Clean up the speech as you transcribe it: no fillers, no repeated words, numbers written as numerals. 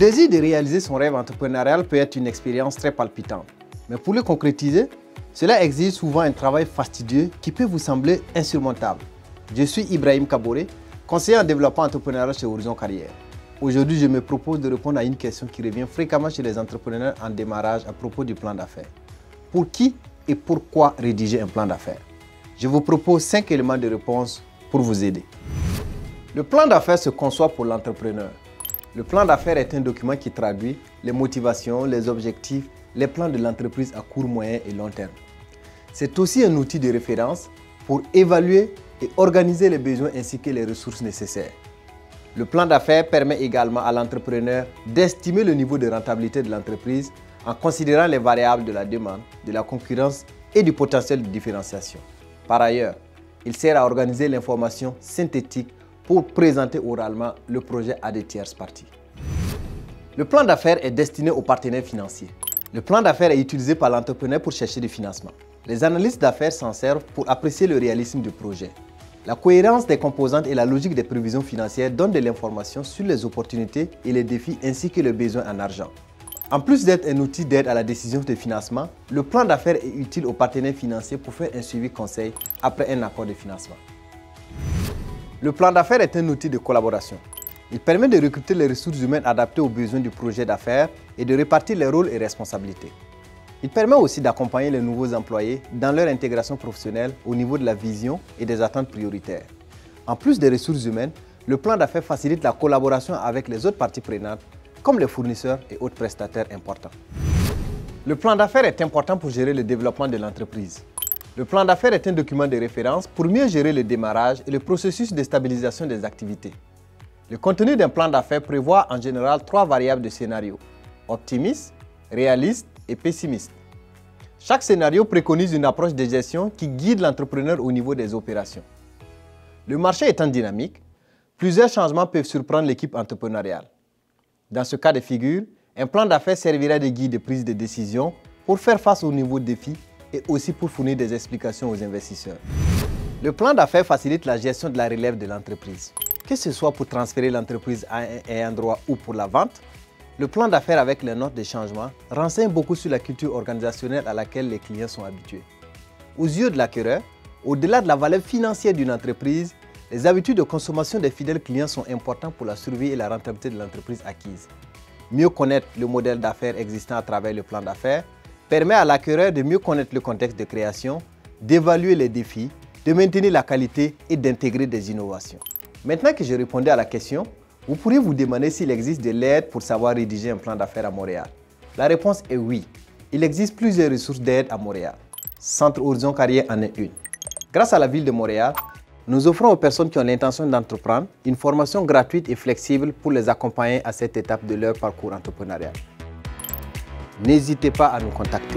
désir de réaliser son rêve entrepreneurial peut être une expérience très palpitante. Mais pour le concrétiser, cela exige souvent un travail fastidieux qui peut vous sembler insurmontable. Je suis Ibrahim Kaboré, conseiller en développement entrepreneurial chez Horizon Carrière. Aujourd'hui, je me propose de répondre à une question qui revient fréquemment chez les entrepreneurs en démarrage à propos du plan d'affaires. Pour qui et pourquoi rédiger un plan d'affaires? Je vous propose 5 éléments de réponse pour vous aider. Le plan d'affaires se conçoit pour l'entrepreneur. Le plan d'affaires est un document qui traduit les motivations, les objectifs, les plans de l'entreprise à court, moyen et long terme. C'est aussi un outil de référence pour évaluer et organiser les besoins ainsi que les ressources nécessaires. Le plan d'affaires permet également à l'entrepreneur d'estimer le niveau de rentabilité de l'entreprise en considérant les variables de la demande, de la concurrence et du potentiel de différenciation. Par ailleurs, il sert à organiser l'information synthétique pour présenter oralement le projet à des tierces parties. Le plan d'affaires est destiné aux partenaires financiers. Le plan d'affaires est utilisé par l'entrepreneur pour chercher des financements. Les analystes d'affaires s'en servent pour apprécier le réalisme du projet. La cohérence des composantes et la logique des prévisions financières donnent de l'information sur les opportunités et les défis ainsi que les besoins en argent. En plus d'être un outil d'aide à la décision de financement, le plan d'affaires est utile aux partenaires financiers pour faire un suivi conseil après un accord de financement. Le plan d'affaires est un outil de collaboration. Il permet de recruter les ressources humaines adaptées aux besoins du projet d'affaires et de répartir les rôles et responsabilités. Il permet aussi d'accompagner les nouveaux employés dans leur intégration professionnelle au niveau de la vision et des attentes prioritaires. En plus des ressources humaines, le plan d'affaires facilite la collaboration avec les autres parties prenantes, comme les fournisseurs et autres prestataires importants. Le plan d'affaires est important pour gérer le développement de l'entreprise. Le plan d'affaires est un document de référence pour mieux gérer le démarrage et le processus de stabilisation des activités. Le contenu d'un plan d'affaires prévoit en général 3 variables de scénario: optimiste, réaliste et pessimiste. Chaque scénario préconise une approche de gestion qui guide l'entrepreneur au niveau des opérations. Le marché étant dynamique, plusieurs changements peuvent surprendre l'équipe entrepreneuriale. Dans ce cas de figure, un plan d'affaires servira de guide de prise de décision pour faire face aux nouveaux défis et aussi pour fournir des explications aux investisseurs. Le plan d'affaires facilite la gestion de la relève de l'entreprise. Que ce soit pour transférer l'entreprise à un endroit ou pour la vente, le plan d'affaires avec les notes de changement renseigne beaucoup sur la culture organisationnelle à laquelle les clients sont habitués. Aux yeux de l'acquéreur, au-delà de la valeur financière d'une entreprise, les habitudes de consommation des fidèles clients sont importantes pour la survie et la rentabilité de l'entreprise acquise. Mieux connaître le modèle d'affaires existant à travers le plan d'affaires permet à l'acquéreur de mieux connaître le contexte de création, d'évaluer les défis, de maintenir la qualité et d'intégrer des innovations. Maintenant que j'ai répondu à la question, vous pourriez vous demander s'il existe de l'aide pour savoir rédiger un plan d'affaires à Montréal. La réponse est oui. Il existe plusieurs ressources d'aide à Montréal. Centre Horizon Carrière en est une. Grâce à la ville de Montréal, nous offrons aux personnes qui ont l'intention d'entreprendre une formation gratuite et flexible pour les accompagner à cette étape de leur parcours entrepreneurial. N'hésitez pas à nous contacter.